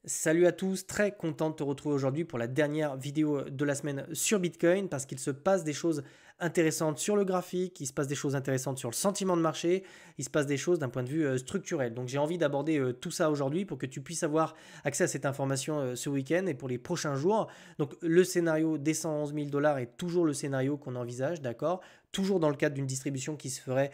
Salut à tous, très content de te retrouver aujourd'hui pour la dernière vidéo de la semaine sur Bitcoin parce qu'il se passe des choses intéressantes sur le graphique, il se passe des choses intéressantes sur le sentiment de marché, il se passe des choses d'un point de vue structurel. Donc j'ai envie d'aborder tout ça aujourd'hui pour que tu puisses avoir accès à cette information ce week-end et pour les prochains jours. Donc le scénario des 111 000 dollars est toujours le scénario qu'on envisage, d'accord? Toujours dans le cadre d'une distribution qui se ferait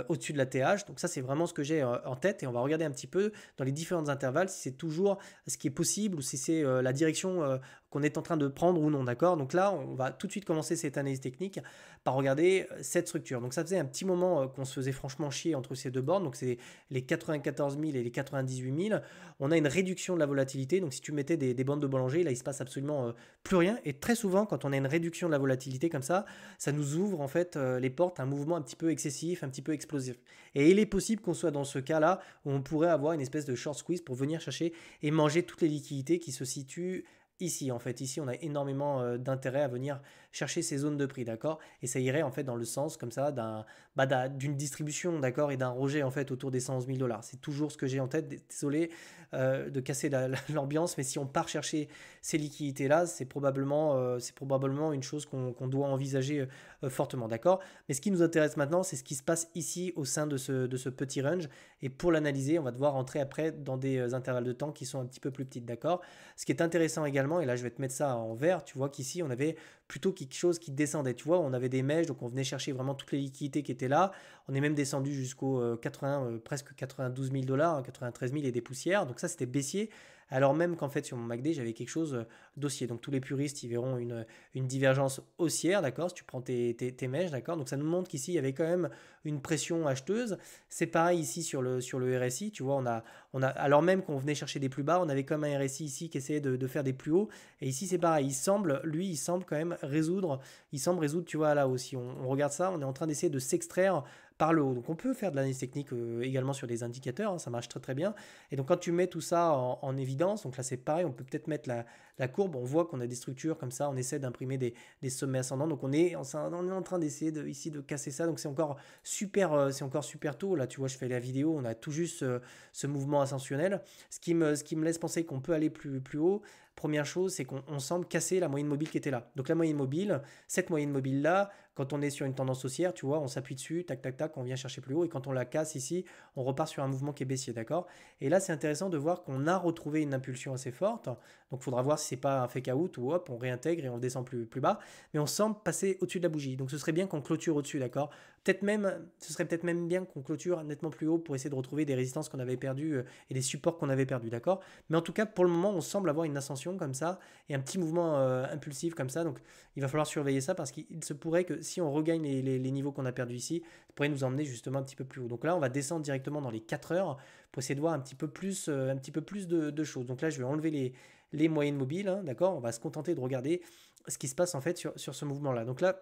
au-dessus de la TH. Donc ça c'est vraiment ce que j'ai en tête et on va regarder un petit peu dans les différents intervalles si c'est toujours ce qui est possible ou si c'est la direction qu'on est en train de prendre ou non, d'accord? Donc là, on va tout de suite commencer cette analyse technique par regarder cette structure. Donc ça faisait un petit moment qu'on se faisait franchement chier entre ces deux bornes, donc c'est les 94 000 et les 98 000. On a une réduction de la volatilité, donc si tu mettais des bandes de Bollinger, là il se passe absolument plus rien. Et très souvent, quand on a une réduction de la volatilité comme ça nous ouvre en fait les portes à un mouvement un petit peu excessif, un petit peu explosif. Et il est possible qu'on soit dans ce cas-là où on pourrait avoir une espèce de short squeeze pour venir chercher et manger toutes les liquidités qui se situent ici. En fait, ici, on a énormément d'intérêt à venir chercher ces zones de prix, d'accord? Et ça irait en fait dans le sens comme ça d'une distribution, d'accord? Et d'un rejet en fait autour des 111 000 dollars. C'est toujours ce que j'ai en tête. Désolé de casser l'ambiance, mais si on part chercher ces liquidités-là, c'est probablement une chose qu'on doit envisager fortement, d'accord? Mais ce qui nous intéresse maintenant, c'est ce qui se passe ici au sein de ce petit range. Et pour l'analyser, on va devoir rentrer après dans des intervalles de temps qui sont un petit peu plus petits, d'accord? Ce qui est intéressant également, et là je vais te mettre ça en vert, tu vois qu'ici on avait plutôt quelque chose qui descendait, tu vois, on avait des mèches, donc on venait chercher vraiment toutes les liquidités qui étaient là. On est même descendu jusqu'au 80, presque 92 000 dollars, 93 000 et des poussières, donc ça c'était baissier. Alors même qu'en fait sur mon MACD j'avais quelque chose d'haussier. Donc tous les puristes ils verront une divergence haussière, d'accord, si tu prends tes mèches, d'accord. Donc ça nous montre qu'ici il y avait quand même une pression acheteuse. C'est pareil ici sur le RSI, tu vois, alors même qu'on venait chercher des plus bas, on avait comme un RSI ici qui essayait de faire des plus hauts. Et ici c'est pareil, il semble quand même résoudre, tu vois, là aussi. On regarde ça, on est en train d'essayer de s'extraire par le haut. Donc on peut faire de l'analyse technique également sur des indicateurs, hein, ça marche très très bien. Et donc quand tu mets tout ça en évidence, donc là c'est pareil, on peut peut-être mettre la courbe, on voit qu'on a des structures comme ça, on essaie d'imprimer des sommets ascendants, donc on est en train d'essayer ici de casser ça, donc c'est encore super tôt, là tu vois je fais la vidéo, on a tout juste ce mouvement ascensionnel, ce qui me laisse penser qu'on peut aller plus haut. Première chose, c'est qu'on semble casser la moyenne mobile qui était là. Donc la moyenne mobile, cette moyenne mobile là, quand on est sur une tendance haussière, tu vois, on s'appuie dessus, tac tac tac, on vient chercher plus haut et quand on la casse ici, on repart sur un mouvement qui est baissier, d'accord? Et là, c'est intéressant de voir qu'on a retrouvé une impulsion assez forte. Donc il faudra voir si c'est pas un fake out ou hop, on réintègre et on descend plus bas, mais on semble passer au-dessus de la bougie. Donc ce serait bien qu'on clôture au-dessus, d'accord? Ce serait peut-être même bien qu'on clôture nettement plus haut pour essayer de retrouver des résistances qu'on avait perdues et des supports qu'on avait perdus, d'accord? Mais en tout cas, pour le moment, on semble avoir une ascension comme ça et un petit mouvement impulsif comme ça. Donc, il va falloir surveiller ça parce qu'il se pourrait que si on regagne les niveaux qu'on a perdus ici, ça pourrait nous emmener justement un petit peu plus haut. Donc là, on va descendre directement dans les 4 heures pour essayer de voir un petit peu plus de choses. Donc là, je vais enlever les moyennes mobiles, hein, d'accord? On va se contenter de regarder ce qui se passe en fait sur ce mouvement-là. Donc là,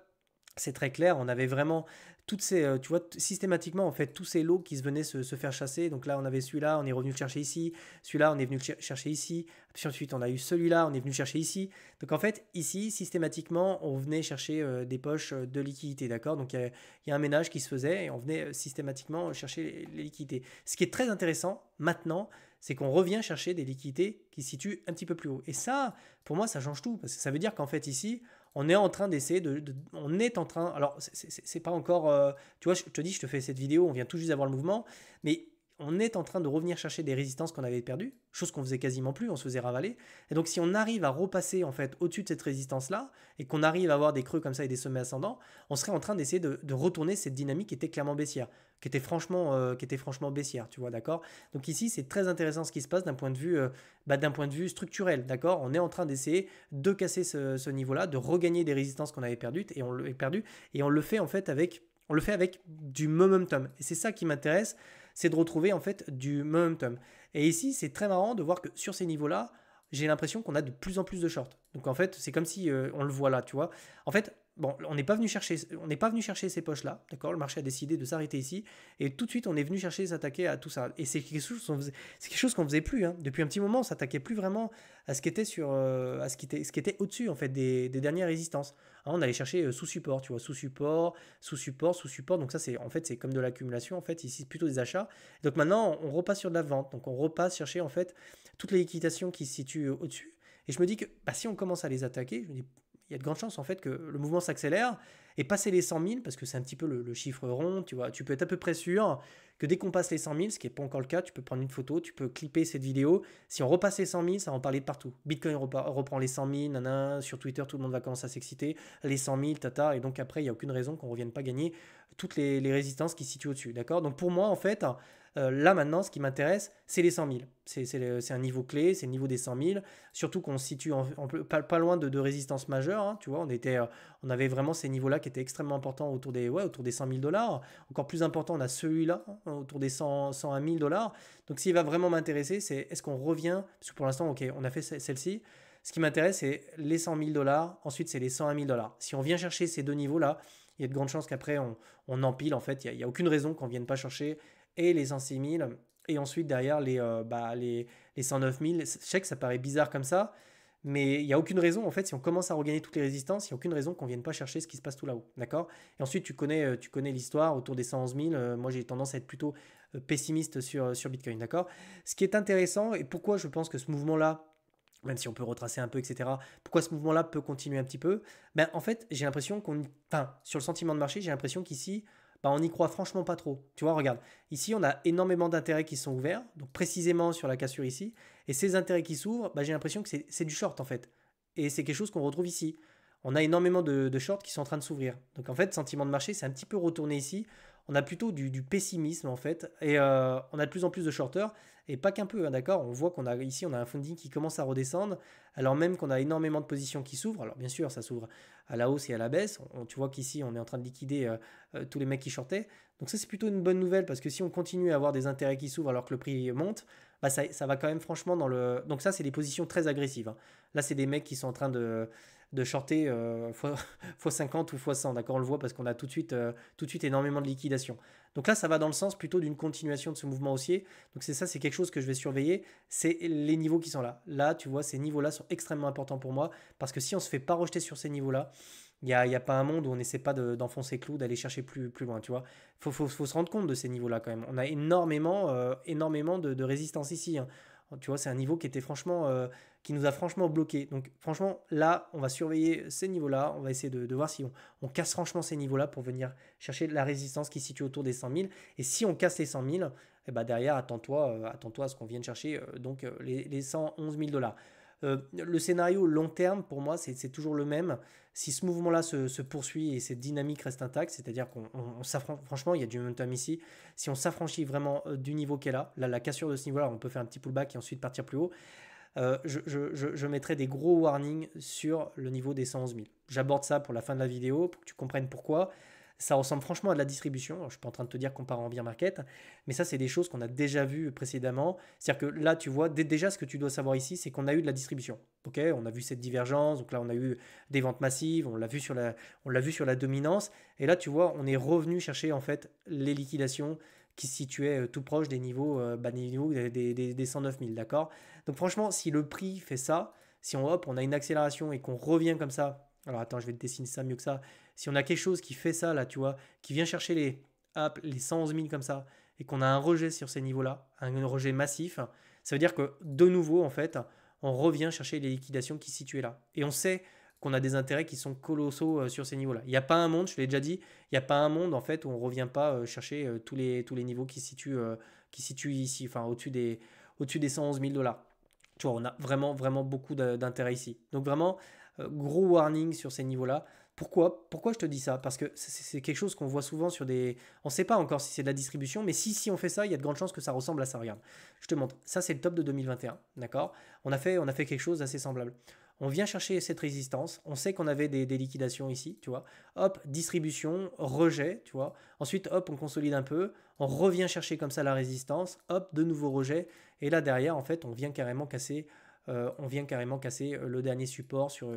c'est très clair, on avait vraiment toutes ces, tu vois, systématiquement, en fait, tous ces lots qui se venaient se faire chasser. Donc là, on avait celui-là, on est revenu le chercher ici. Celui-là, on est venu le chercher ici. Puis ensuite, on a eu celui-là, on est venu le chercher ici. Donc en fait, ici, systématiquement, on venait chercher des poches de liquidités, d'accord? Donc il y a un ménage qui se faisait et on venait systématiquement chercher les liquidités. Ce qui est très intéressant maintenant, c'est qu'on revient chercher des liquidités qui se situent un petit peu plus haut. Et ça, pour moi, ça change tout. Parce que ça veut dire qu'en fait, ici, on est en train d'essayer on est en train, alors c'est pas encore, tu vois, je te dis, je te fais cette vidéo, on vient tout juste d'avoir le mouvement, mais on est en train de revenir chercher des résistances qu'on avait perdues, chose qu'on faisait quasiment plus, on se faisait ravaler. Et donc si on arrive à repasser en fait au-dessus de cette résistance-là, et qu'on arrive à avoir des creux comme ça et des sommets ascendants, on serait en train d'essayer de retourner cette dynamique qui était clairement baissière, qui était franchement baissière, tu vois, d'accord? Donc ici, c'est très intéressant ce qui se passe d'un point de vue structurel, d'accord? On est en train d'essayer de casser ce niveau-là, de regagner des résistances qu'on avait perdues, et on le fait en fait avec du momentum. Et c'est ça qui m'intéresse, c'est de retrouver en fait du momentum. Et ici, c'est très marrant de voir que sur ces niveaux-là, j'ai l'impression qu'on a de plus en plus de shorts. Donc en fait, c'est comme si on le voit là, tu vois. En fait, bon, on n'est pas venu chercher ces poches-là, d'accord? Le marché a décidé de s'arrêter ici, et tout de suite, on est venu chercher s'attaquer à tout ça. Et c'est quelque chose qu'on faisait plus, hein. Depuis un petit moment, on s'attaquait plus vraiment à ce qui était ce qui était au-dessus, en fait, des dernières résistances. Hein, on allait chercher sous support, tu vois, sous support, sous support, sous support. Donc ça, en fait, c'est comme de l'accumulation, en fait. Ici, c'est plutôt des achats. Donc maintenant, on repasse sur de la vente. Donc on repasse chercher, en fait, toutes les liquidations qui se situent au-dessus. Et je me dis que bah, si on commence à les attaquer, je me dis, il y a de grandes chances en fait que le mouvement s'accélère et passer les 100 000, parce que c'est un petit peu le chiffre rond, tu vois, tu peux être à peu près sûr que dès qu'on passe les 100 000, ce qui n'est pas encore le cas, tu peux prendre une photo, tu peux clipper cette vidéo. Si on repasse les 100 000, ça va en parler de partout. Bitcoin reprend les 100 000, nanana, sur Twitter, tout le monde va commencer à s'exciter. Les 100 000, tata, et donc après, il n'y a aucune raison qu'on ne revienne pas gagner toutes les résistances qui se situent au-dessus, d'accord? Donc pour moi, en fait, là maintenant, ce qui m'intéresse, c'est les 100 000. C'est un niveau clé, c'est le niveau des 100 000. Surtout qu'on se situe pas loin de résistance majeure. Hein, tu vois, on avait vraiment ces niveaux-là qui étaient extrêmement importants autour des 100 000 dollars. Encore plus important, on a celui-là, hein, autour des 100 à 1000 dollars. Donc, s'il va vraiment m'intéresser, c'est est-ce qu'on revient, parce que pour l'instant, ok, on a fait celle-ci. Ce qui m'intéresse, c'est les 100 000 dollars. Ensuite, c'est les 100 à 1000 dollars. Si on vient chercher ces deux niveaux-là, il y a de grandes chances qu'après, on empile. En fait, il n'y a aucune raison qu'on ne vienne pas chercher et les 106 000 et ensuite derrière les 109 000. Je sais que ça paraît bizarre comme ça, mais il n'y a aucune raison, en fait, si on commence à regagner toutes les résistances, il n'y a aucune raison qu'on ne vienne pas chercher ce qui se passe tout là-haut. D'accord? Et ensuite, tu connais l'histoire autour des 111 000. Moi, j'ai tendance à être plutôt pessimiste sur Bitcoin. D'accord? Ce qui est intéressant, et pourquoi je pense que ce mouvement-là, même si on peut retracer un peu, etc., pourquoi ce mouvement-là peut continuer un petit peu, ben, en fait, j'ai l'impression enfin, sur le sentiment de marché, j'ai l'impression qu'ici, bah, on n'y croit franchement pas trop. Tu vois, regarde, ici, on a énormément d'intérêts qui sont ouverts, donc précisément sur la cassure ici, et ces intérêts qui s'ouvrent, bah, j'ai l'impression que c'est du short en fait. Et c'est quelque chose qu'on retrouve ici. On a énormément de shorts qui sont en train de s'ouvrir. Donc en fait, sentiment de marché, c'est un petit peu retourné ici. On a plutôt du pessimisme en fait, et on a de plus en plus de shorters, et pas qu'un peu, hein, d'accord? On voit qu'on a ici, on a un funding qui commence à redescendre, alors même qu'on a énormément de positions qui s'ouvrent. Alors bien sûr, ça s'ouvre à la hausse et à la baisse. Tu vois qu'ici, on est en train de liquider tous les mecs qui shortaient. Donc ça, c'est plutôt une bonne nouvelle parce que si on continue à avoir des intérêts qui s'ouvrent alors que le prix monte, bah ça va quand même franchement dans le... Donc ça, c'est des positions très agressives. Hein. Là, c'est des mecs qui sont en train de shorter x50 ou x100, d'accord? On le voit parce qu'on a tout de suite énormément de liquidation. Donc là, ça va dans le sens plutôt d'une continuation de ce mouvement haussier. Donc c'est quelque chose que je vais surveiller, c'est les niveaux qui sont là. Là, tu vois, ces niveaux-là sont extrêmement importants pour moi parce que si on ne se fait pas rejeter sur ces niveaux-là, il y a pas un monde où on n'essaie pas d'enfoncer clou, d'aller chercher plus loin, tu vois. Faut se rendre compte de ces niveaux-là quand même. On a énormément de résistance ici. Hein. Tu vois, c'est un niveau qui était franchement, qui nous a franchement bloqué. Donc franchement, là, on va surveiller ces niveaux-là. On va essayer de voir si on casse franchement ces niveaux-là pour venir chercher la résistance qui se situe autour des 100 000. Et si on casse les 100 000, et bah derrière, attends-toi à ce qu'on vienne chercher les 111 000 dollars. Le scénario long terme, pour moi, c'est toujours le même. Si ce mouvement-là se poursuit et cette dynamique reste intacte, c'est-à-dire franchement, il y a du momentum ici. Si on s'affranchit vraiment du niveau qu'est là, la cassure de ce niveau-là, on peut faire un petit pullback et ensuite partir plus haut. Je mettrai des gros warnings sur le niveau des 111 000. J'aborde ça pour la fin de la vidéo pour que tu comprennes pourquoi. Ça ressemble franchement à de la distribution. Alors, je ne suis pas en train de te dire qu'on part en bear market, mais ça, c'est des choses qu'on a déjà vues précédemment. C'est-à-dire que là, tu vois, déjà, ce que tu dois savoir ici, c'est qu'on a eu de la distribution. Ok, on a vu cette divergence. Donc là, on a eu des ventes massives. On l'a vu sur la dominance. Et là, tu vois, on est revenu chercher en fait les liquidations qui se situaient tout proche des niveaux, des 109 000. D'accord. Donc franchement, si le prix fait ça, si on a une accélération et qu'on revient comme ça. Alors attends, je vais te dessiner ça mieux que ça. Si on a quelque chose qui fait ça, là, tu vois, qui vient chercher les 111 000 comme ça, et qu'on a un rejet sur ces niveaux-là, un rejet massif, ça veut dire que de nouveau, en fait, on revient chercher les liquidations qui se situaient là. Et on sait qu'on a des intérêts qui sont colossaux sur ces niveaux-là. Il n'y a pas un monde, je l'ai déjà dit, il n'y a pas un monde, en fait, où on ne revient pas chercher tous les niveaux qui se situent ici, enfin, au-dessus des 111 000 dollars. Tu vois, on a vraiment beaucoup d'intérêt ici. Donc vraiment, gros warning sur ces niveaux-là. Pourquoi je te dis ça? Parce que c'est quelque chose qu'on voit souvent sur des... On ne sait pas encore si c'est de la distribution, mais si on fait ça, il y a de grandes chances que ça ressemble à ça. Regarde, je te montre. Ça, c'est le top de 2021, d'accord? On a fait quelque chose d'assez semblable. On vient chercher cette résistance. On sait qu'on avait des liquidations ici, tu vois. Hop, distribution, rejet, tu vois. Ensuite, hop, on consolide un peu. On revient chercher comme ça la résistance. Hop, de nouveau rejet. Et là, derrière, en fait, on vient carrément casser on vient carrément casser le dernier support sur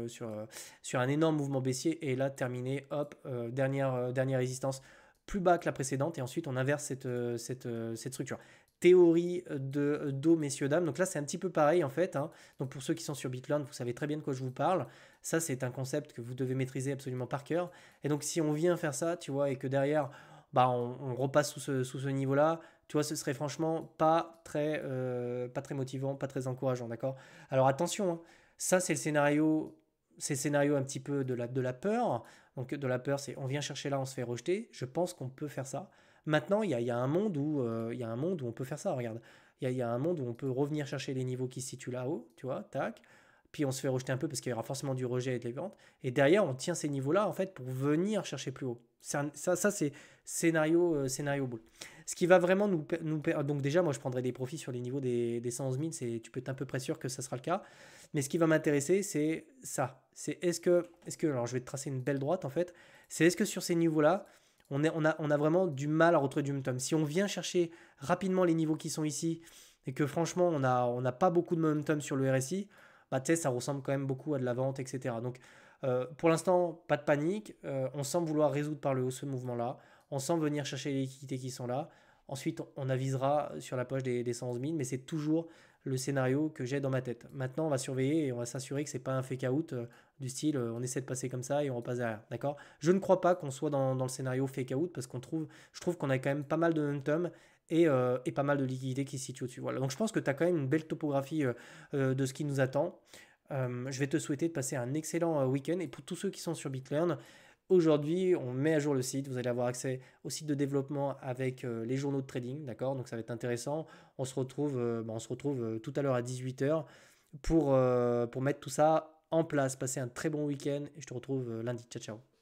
un énorme mouvement baissier et là terminer, hop, dernière résistance plus bas que la précédente et ensuite on inverse cette structure. Théorie de dos, messieurs, dames. Donc là, c'est un petit peu pareil en fait, hein. Donc pour ceux qui sont sur BitLearn, vous savez très bien de quoi je vous parle. Ça, c'est un concept que vous devez maîtriser absolument par cœur. Et donc si on vient faire ça, tu vois, et que derrière, bah, on repasse sous ce niveau-là, tu vois, ce serait franchement pas très motivant, pas très encourageant, d'accord? Alors attention, hein, ça c'est le scénario un petit peu de la peur. Donc de la peur, c'est on vient chercher là, on se fait rejeter. Je pense qu'on peut faire ça. Maintenant, il y a un monde il y a un monde où on peut faire ça, regarde. Il y a un monde où on peut revenir chercher les niveaux qui se situent là-haut, tu vois, tac. Puis on se fait rejeter un peu parce qu'il y aura forcément du rejet et de ventes. Et derrière, on tient ces niveaux-là, en fait, pour venir chercher plus haut. Ça c'est scénario boule. Ce qui va vraiment donc déjà, moi, je prendrai des profits sur les niveaux des 111 000. Tu peux être à peu près sûr que ça sera le cas. Mais ce qui va m'intéresser, c'est ça. C'est alors je vais te tracer une belle droite, en fait. C'est est-ce que sur ces niveaux-là, on a vraiment du mal à retrouver du momentum. Si on vient chercher rapidement les niveaux qui sont ici et que franchement, on n'a pas beaucoup de momentum sur le RSI, bah, tu sais, ça ressemble quand même beaucoup à de la vente, etc. Donc, pour l'instant, pas de panique. On semble vouloir résoudre par le haut ce mouvement-là. On semble venir chercher les liquidités qui sont là. Ensuite, on avisera sur la poche des 111 000, mais c'est toujours le scénario que j'ai dans ma tête. Maintenant, on va surveiller et on va s'assurer que c'est pas un fake out du style on essaie de passer comme ça et on repasse derrière. D'accord? Je ne crois pas qu'on soit dans le scénario fake out parce je trouve qu'on a quand même pas mal de momentum et pas mal de liquidités qui se situent au-dessus. Voilà. Donc je pense que tu as quand même une belle topographie de ce qui nous attend. Je vais te souhaiter de passer un excellent week-end et pour tous ceux qui sont sur BitLearn, aujourd'hui, on met à jour le site. Vous allez avoir accès au site de développement avec les journaux de trading, d'accord? Donc ça va être intéressant. On se retrouve tout à l'heure à 18h pour mettre tout ça en place. Passez un très bon week-end et je te retrouve lundi. Ciao, ciao.